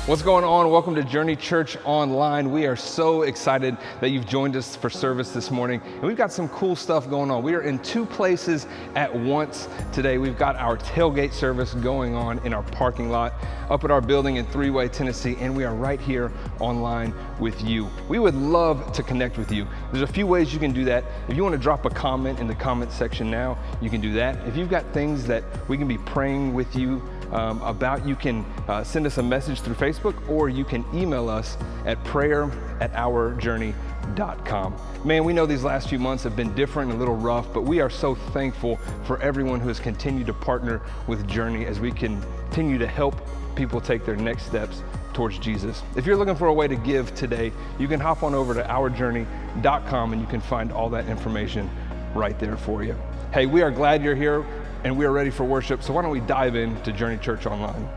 What's going on? Welcome to Journey Church Online. We are so excited that you've joined us for service this morning. And we've got some cool stuff going on. We are in two places at once today. We've got our tailgate service going on in our parking lot up at our building in Three-Way, Tennessee, and we are right here online with you. We would love to connect with you. There's a few ways you can do that. If you want to drop a comment in the comment section now, you can do that. If you've got things that we can be praying with you about, you can send us a message through Facebook, or you can email us at prayer@ourjourney.com. Man, we know these last few months have been different and a little rough, but we are so thankful for everyone who has continued to partner with Journey as we continue to help people take their next steps towards Jesus. If you're looking for a way to give today, you can hop on over to ourjourney.com and you can find all that information right there for you. Hey, we are glad you're here and we are ready for worship, so why don't we dive into Journey Church Online.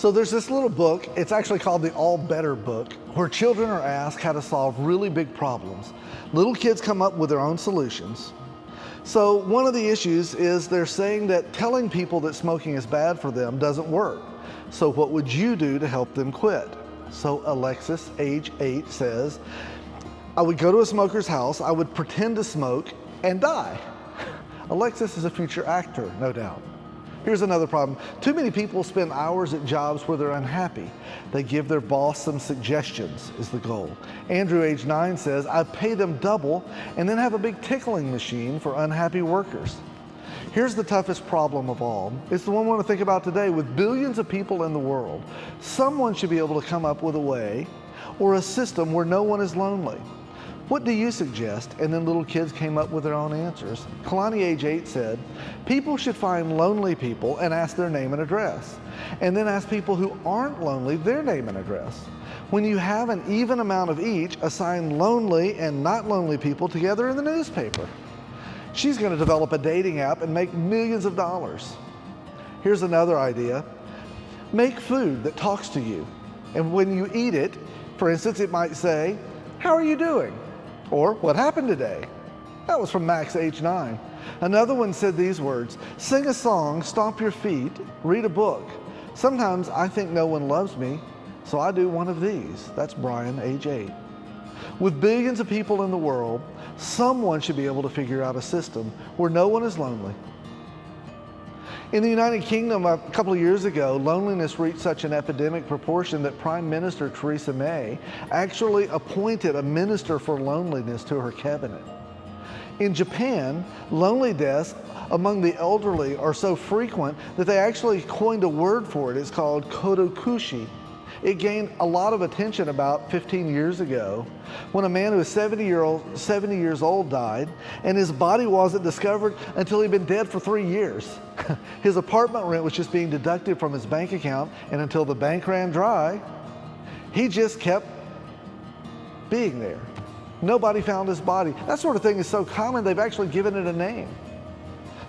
So there's this little book, it's actually called the All Better book, where children are asked how to solve really big problems. Little kids come up with their own solutions. So one of the issues is they're saying that telling people that smoking is bad for them doesn't work. So what would you do to help them quit? So Alexis, age 8, says, I would go to a smoker's house, I would pretend to smoke and die. Alexis is a future actor, no doubt. Here's another problem. Too many people spend hours at jobs where they're unhappy. They give their boss some suggestions is the goal. Andrew, age 9, says, I pay them double and then have a big tickling machine for unhappy workers. Here's the toughest problem of all. It's the one we want to think about today. With billions of people in the world, someone should be able to come up with a way or a system where no one is lonely. What do you suggest? And then little kids came up with their own answers. Kalani, age 8, said, people should find lonely people and ask their name and address. And then ask people who aren't lonely their name and address. When you have an even amount of each, assign lonely and not lonely people together in the newspaper. She's going to develop a dating app and make millions of dollars. Here's another idea. Make food that talks to you. And when you eat it, for instance, it might say, how are you doing? Or, what happened today? That was from Max, age 9. Another one said these words, sing a song, stomp your feet, read a book. Sometimes I think no one loves me, so I do one of these. That's Brian, age 8. With billions of people in the world, someone should be able to figure out a system where no one is lonely. In the United Kingdom, a couple of years ago, loneliness reached such an epidemic proportion that Prime Minister Theresa May actually appointed a minister for loneliness to her cabinet. In Japan, lonely deaths among the elderly are so frequent that they actually coined a word for it. It's called kodokushi. It gained a lot of attention about 15 years ago when a man who was 70 years old died, and his body wasn't discovered until he'd been dead for 3 years. His apartment rent was just being deducted from his bank account, and until the bank ran dry, he just kept being there. Nobody found his body. That sort of thing is so common, they've actually given it a name.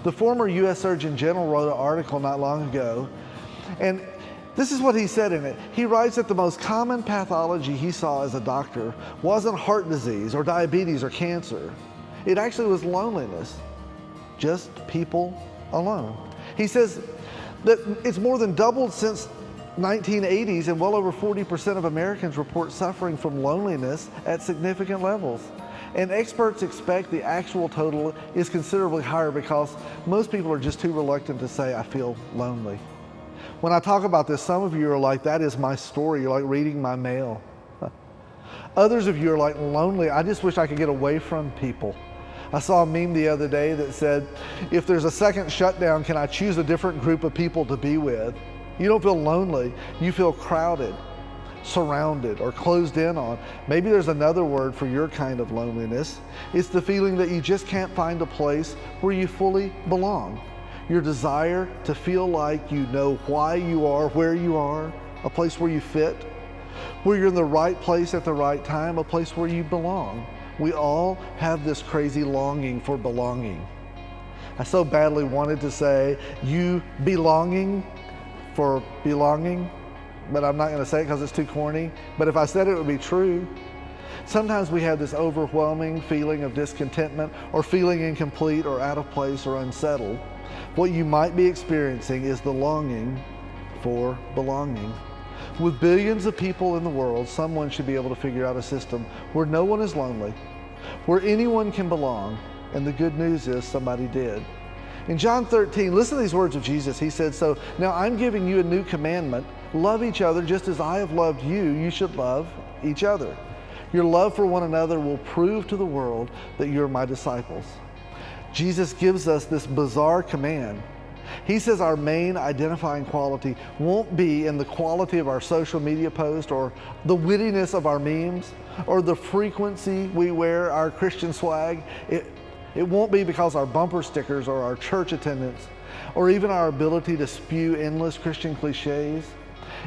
The former U.S. Surgeon General wrote an article not long ago, and this is what he said in it. He writes that the most common pathology he saw as a doctor wasn't heart disease or diabetes or cancer. It actually was loneliness, just people alone. He says that it's more than doubled since 1980s, and well over 40% of Americans report suffering from loneliness at significant levels. And experts expect the actual total is considerably higher because most people are just too reluctant to say, I feel lonely. When I talk about this, some of you are like, that is my story. You're like reading my mail. Others of you are like, lonely. I just wish I could get away from people. I saw a meme the other day that said, if there's a second shutdown, can I choose a different group of people to be with? You don't feel lonely. You feel crowded, surrounded, or closed in on. Maybe there's another word for your kind of loneliness. It's the feeling that you just can't find a place where you fully belong. Your desire to feel like you know why you are, where you are, a place where you fit, where you're in the right place at the right time, a place where you belong. We all have this crazy longing for belonging. I so badly wanted to say, you belonging for belonging, but I'm not going to say it because it's too corny. But if I said it, it would be true. Sometimes we have this overwhelming feeling of discontentment or feeling incomplete or out of place or unsettled. What you might be experiencing is the longing for belonging. With billions of people in the world, someone should be able to figure out a system where no one is lonely, where anyone can belong, and the good news is somebody did. In John 13, listen to these words of Jesus. He said, so now I'm giving you a new commandment. Love each other just as I have loved you. You should love each other. Your love for one another will prove to the world that you're my disciples. Jesus gives us this bizarre command. He says our main identifying quality won't be in the quality of our social media post or the wittiness of our memes or the frequency we wear our Christian swag. It won't be because our bumper stickers or our church attendance or even our ability to spew endless Christian cliches.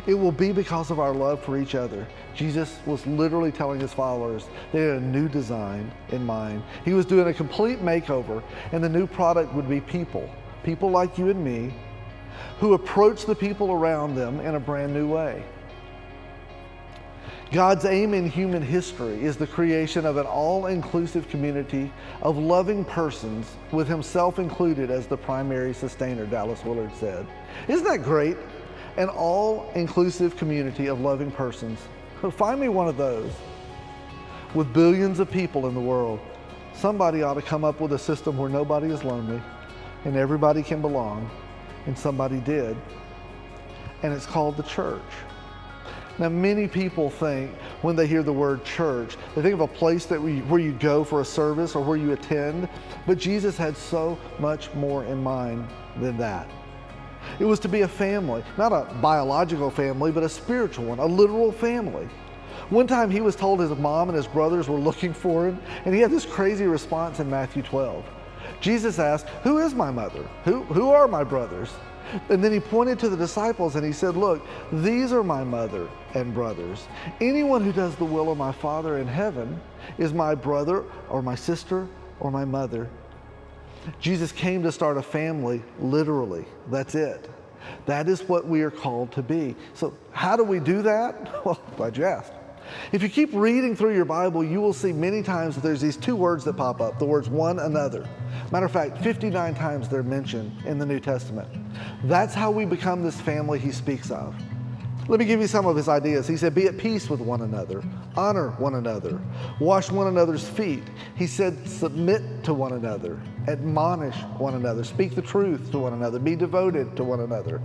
It will be because of our love for each other. Jesus was literally telling his followers they had a new design in mind. He was doing a complete makeover, and the new product would be people like you and me, who approach the people around them in a brand new way. God's aim in human history is the creation of an all-inclusive community of loving persons with himself included as the primary sustainer, Dallas Willard said. Isn't that great? An all-inclusive community of loving persons. Find me one of those. With billions of people in the world, somebody ought to come up with a system where nobody is lonely and everybody can belong, and somebody did. And it's called the church. Now, many people think when they hear the word church, they think of a place where you go for a service or where you attend, but Jesus had so much more in mind than that. It was to be a family, not a biological family, but a spiritual one, a literal family. One time he was told his mom and his brothers were looking for him, and he had this crazy response in Matthew 12. Jesus asked, "Who is my mother? Who are my brothers?" And then he pointed to the disciples and he said, "Look, these are my mother and brothers. Anyone who does the will of my Father in heaven is my brother or my sister or my mother." Jesus came to start a family, literally. That's it. That is what we are called to be. So how do we do that? Well, glad you asked. If you keep reading through your Bible, you will see many times that there's these two words that pop up, the words one another. Matter of fact, 59 times they're mentioned in the New Testament. That's how we become this family he speaks of. Let me give you some of his ideas. He said, be at peace with one another, honor one another, wash one another's feet. He said, submit to one another, admonish one another, speak the truth to one another, be devoted to one another.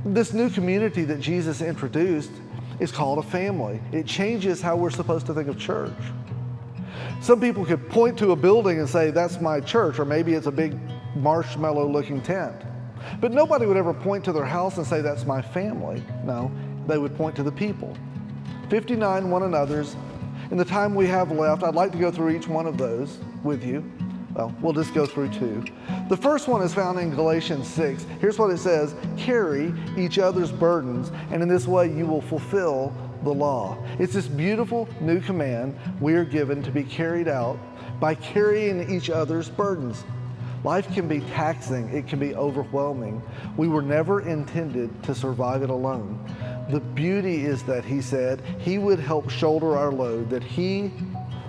This new community that Jesus introduced is called a family. It changes how we're supposed to think of church. Some people could point to a building and say, that's my church, or maybe it's a big marshmallow-looking tent. But nobody would ever point to their house and say, that's my family. No, they would point to the people. 59 one another's. In the time we have left, I'd like to go through each one of those with you. Well, we'll just go through two. The first one is found in Galatians 6. Here's what it says: carry each other's burdens, and in this way you will fulfill the law. It's this beautiful new command we are given to be carried out by carrying each other's burdens. Life can be taxing, it can be overwhelming. We were never intended to survive it alone. The beauty is that he said he would help shoulder our load, that he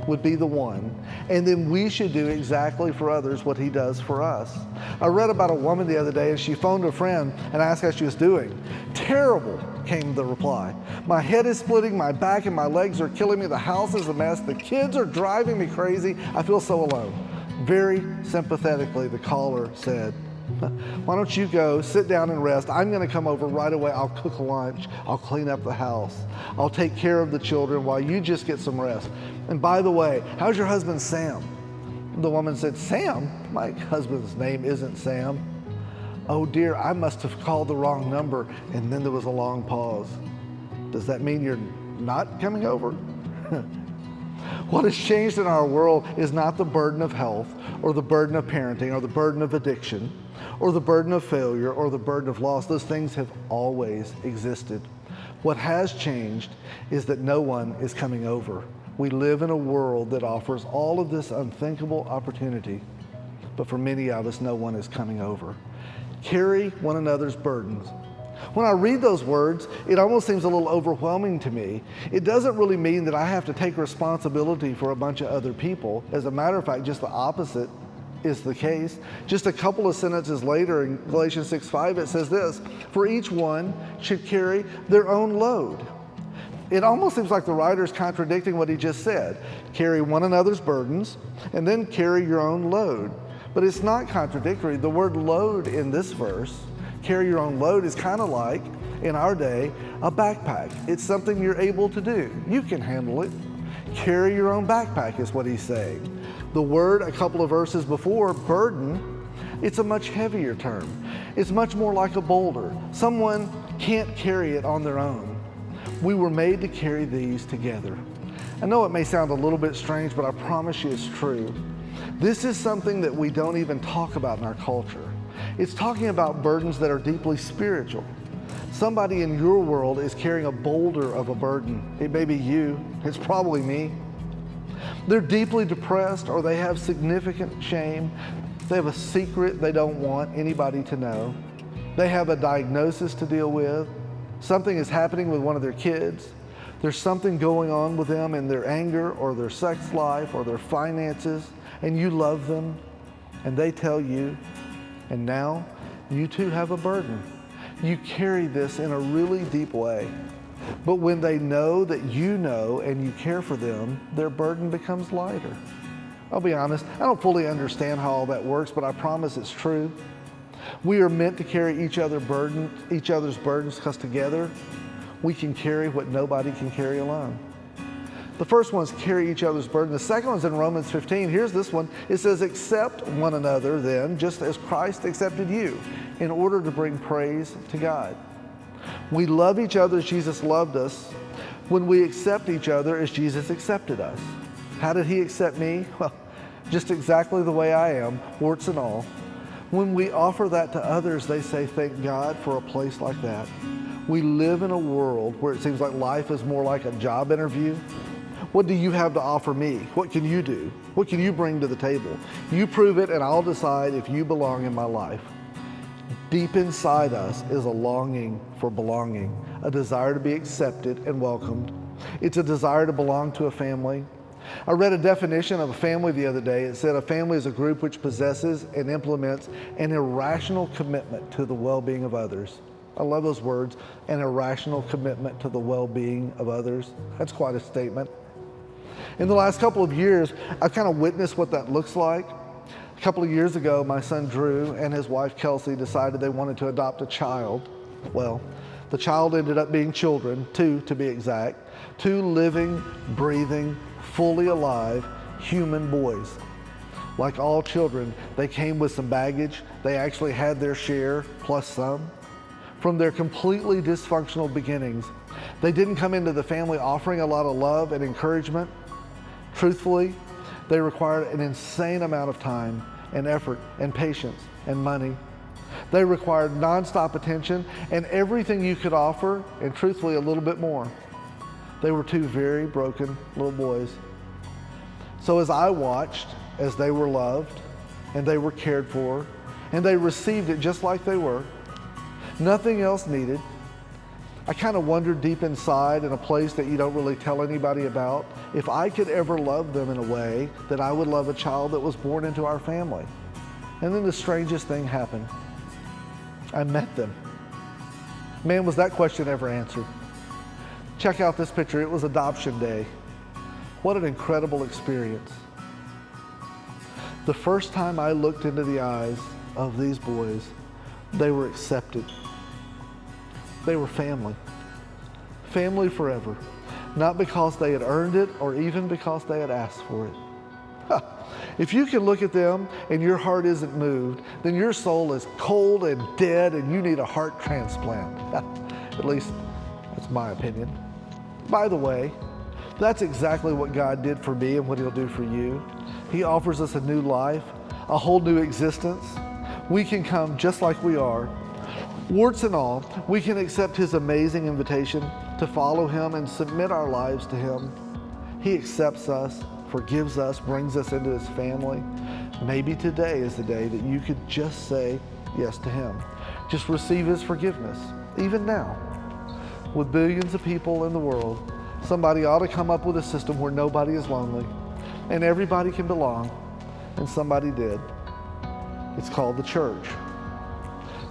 would be the one, and then we should do exactly for others what he does for us. I read about a woman the other day, and she phoned a friend and asked how she was doing. Terrible, came the reply. My head is splitting, my back and my legs are killing me, the house is a mess, the kids are driving me crazy, I feel so alone. Very sympathetically, the caller said, why don't you go sit down and rest? I'm going to come over right away. I'll cook lunch. I'll clean up the house. I'll take care of the children while you just get some rest. And by the way, how's your husband, Sam? The woman said, Sam? My husband's name isn't Sam. Oh dear, I must have called the wrong number. And then there was a long pause. Does that mean you're not coming over? What has changed in our world is not the burden of health or the burden of parenting or the burden of addiction or the burden of failure or the burden of loss. Those things have always existed. What has changed is that no one is coming over. We live in a world that offers all of this unthinkable opportunity, but for many of us, no one is coming over. Carry one another's burdens. When I read those words, it almost seems a little overwhelming to me. It doesn't really mean that I have to take responsibility for a bunch of other people. As a matter of fact, just the opposite is the case. Just a couple of sentences later in Galatians 6:5, it says this: for each one should carry their own load. It almost seems like the writer's contradicting what he just said. Carry one another's burdens, and then carry your own load. But it's not contradictory. The word load in this verse, carry your own load, is kind of like, in our day, a backpack. It's something you're able to do. You can handle it. Carry your own backpack is what he's saying. The word a couple of verses before, burden, it's a much heavier term. It's much more like a boulder. Someone can't carry it on their own. We were made to carry these together. I know it may sound a little bit strange, but I promise you it's true. This is something that we don't even talk about in our culture. It's talking about burdens that are deeply spiritual. Somebody in your world is carrying a boulder of a burden. It may be you. It's probably me. They're deeply depressed, or they have significant shame. They have a secret they don't want anybody to know. They have a diagnosis to deal with. Something is happening with one of their kids. There's something going on with them in their anger or their sex life or their finances, and you love them, and they tell you, and now you too have a burden. You carry this in a really deep way. But when they know that you know and you care for them, their burden becomes lighter. I'll be honest, I don't fully understand how all that works, but I promise it's true. We are meant to carry each other's burdens, because together we can carry what nobody can carry alone. The first one is carry each other's burden. The second one's in Romans 15. Here's this one. It says, accept one another then, just as Christ accepted you, in order to bring praise to God. We love each other as Jesus loved us when we accept each other as Jesus accepted us. How did he accept me? Well, just exactly the way I am, warts and all. When we offer that to others, they say, thank God for a place like that. We live in a world where it seems like life is more like a job interview. What do you have to offer me? What can you do? What can you bring to the table? You prove it, and I'll decide if you belong in my life. Deep inside us is a longing for belonging, a desire to be accepted and welcomed. It's a desire to belong to a family. I read a definition of a family the other day. It said a family is a group which possesses and implements an irrational commitment to the well-being of others. I love those words, an irrational commitment to the well-being of others. That's quite a statement. In the last couple of years, I've kind of witnessed what that looks like. A couple of years ago, my son Drew and his wife Kelsey decided they wanted to adopt a child. Well, the child ended up being children, two to be exact, two living, breathing, fully alive human boys. Like all children, they came with some baggage. They actually had their share, plus some. From their completely dysfunctional beginnings, they didn't come into the family offering a lot of love and encouragement. Truthfully, they required an insane amount of time and effort and patience and money. They required nonstop attention and everything you could offer, and truthfully, a little bit more. They were two very broken little boys. So as I watched, as they were loved and they were cared for and they received it just like they were, nothing else needed, I kind of wondered deep inside, in a place that you don't really tell anybody about, if I could ever love them in a way that I would love a child that was born into our family. And then the strangest thing happened. I met them. Man, was that question ever answered. Check out this picture. It was adoption day. What an incredible experience. The first time I looked into the eyes of these boys, they were accepted. They were family. Family forever. Not because they had earned it or even because they had asked for it. If you can look at them and your heart isn't moved, then your soul is cold and dead and you need a heart transplant. At least that's my opinion. By the way, that's exactly what God did for me and what he'll do for you. He offers us a new life, a whole new existence. We can come just like we are. Warts and all, we can accept his amazing invitation to follow him and submit our lives to him. He accepts us, forgives us, brings us into his family. Maybe today is the day that you could just say yes to him. Just receive his forgiveness, even now. With billions of people in the world, somebody ought to come up with a system where nobody is lonely and everybody can belong, and somebody did. It's called the church.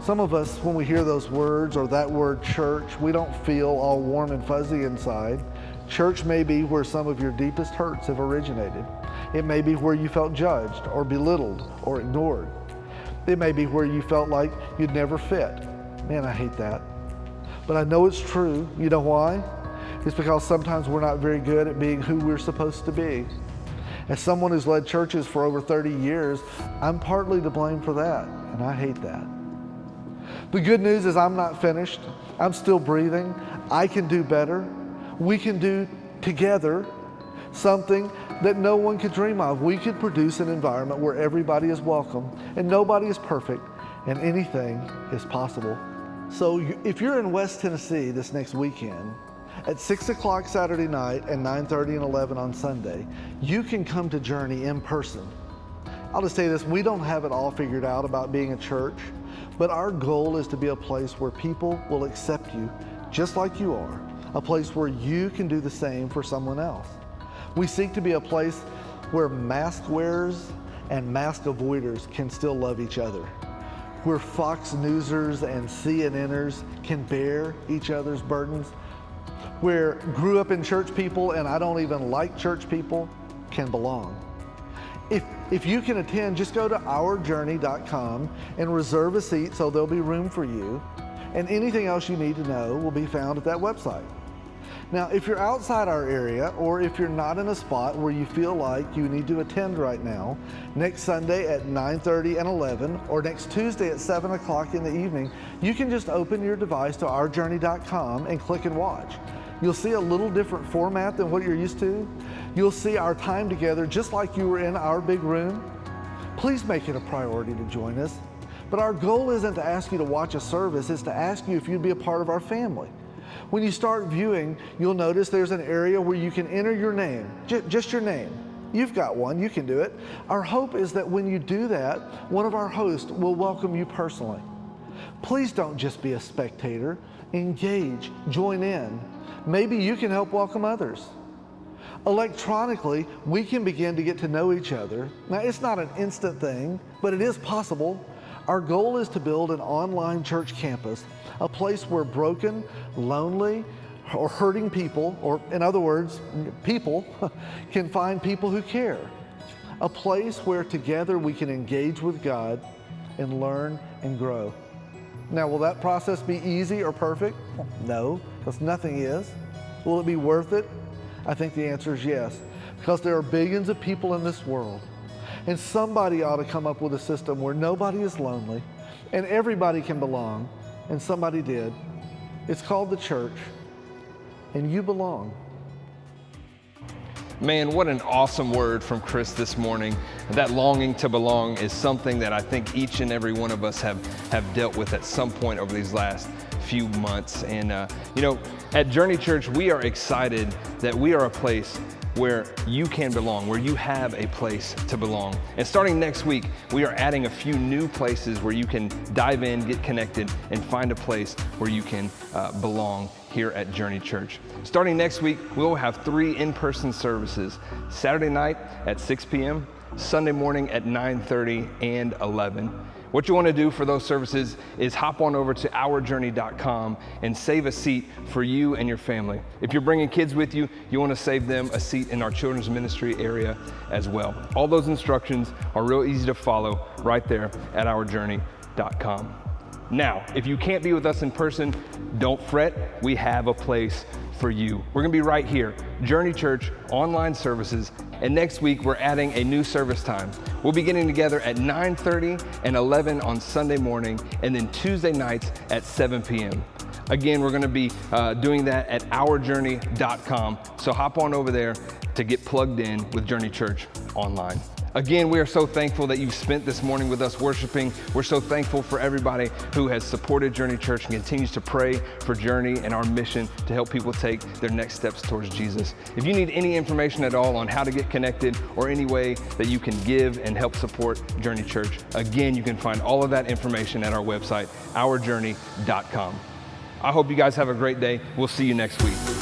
Some of us, when we hear those words or that word church, we don't feel all warm and fuzzy inside. Church may be where some of your deepest hurts have originated. It may be where you felt judged or belittled or ignored. It may be where you felt like you'd never fit. Man, I hate that. But I know it's true. You know why? It's because sometimes we're not very good at being who we're supposed to be. As someone who's led churches for over 30 years, I'm partly to blame for that, and I hate that. The good news is I'm not finished. I'm still breathing. I can do better. We can do together something that no one could dream of. We could produce an environment where everybody is welcome and nobody is perfect and anything is possible. So if you're in West Tennessee this next weekend, at 6 o'clock Saturday night and 9:30 and 11 on Sunday, you can come to Journey in person. I'll just tell you this, we don't have it all figured out about being a church, But our goal is to be a place where people will accept you just like you are, a place where you can do the same for someone else. We seek to be a place where mask wearers and mask avoiders can still love each other, where Fox Newsers and CNNers can bear each other's burdens, where grew up in church people and I don't even like church people can belong. If you can attend, just go to ourjourney.com and reserve a seat so there'll be room for you, and anything else you need to know will be found at that website. Now, if you're outside our area, or if you're not in a spot where you feel like you need to attend right now, next Sunday at 9:30 and 11, or next Tuesday at 7 o'clock in the evening, you can just open your device to ourjourney.com and click and watch. You'll see a little different format than what you're used to. You'll see our time together just like you were in our big room. Please make it a priority to join us. But our goal isn't to ask you to watch a service, it's to ask you if you'd be a part of our family. When you start viewing, you'll notice there's an area where you can enter your name, just your name. You've got one, you can do it. Our hope is that when you do that, one of our hosts will welcome you personally. Please don't just be a spectator, engage, join in. Maybe you can help welcome others. Electronically, we can begin to get to know each other. Now, it's not an instant thing, but it is possible. Our goal is to build an online church campus, a place where broken, lonely, or hurting people, or in other words, people, can find people who care. A place where together we can engage with God and learn and grow. Now, will that process be easy or perfect? No, because nothing is. Will it be worth it? I think the answer is yes, because there are billions of people in this world, and somebody ought to come up with a system where nobody is lonely and everybody can belong, and somebody did. It's called the church, and you belong. Man, what an awesome word from Chris this morning. That longing to belong is something that I think each and every one of us have dealt with at some point over these last few months. And at Journey Church, we are excited that we are a place where you can belong, where you have a place to belong. And starting next week, we are adding a few new places where you can dive in, get connected, and find a place where you can belong here at Journey Church. Starting next week, we'll have 3 in-person services: Saturday night at 6 p.m., Sunday morning at 9:30 and 11. What you want to do for those services is hop on over to ourjourney.com and save a seat for you and your family. If you're bringing kids with you, you want to save them a seat in our children's ministry area as well. All those instructions are real easy to follow right there at ourjourney.com. Now, if you can't be with us in person, don't fret. We have a place for you. We're going to be right here, Journey Church online services. And next week, we're adding a new service time. We'll be getting together at 9:30 and 11 on Sunday morning, and then Tuesday nights at 7 p.m. Again, we're going to be doing that at ourjourney.com. So hop on over there to get plugged in with Journey Church online. Again, we are so thankful that you've spent this morning with us worshiping. We're so thankful for everybody who has supported Journey Church and continues to pray for Journey and our mission to help people take their next steps towards Jesus. If you need any information at all on how to get connected or any way that you can give and help support Journey Church, again, you can find all of that information at our website, ourjourney.com. I hope you guys have a great day. We'll see you next week.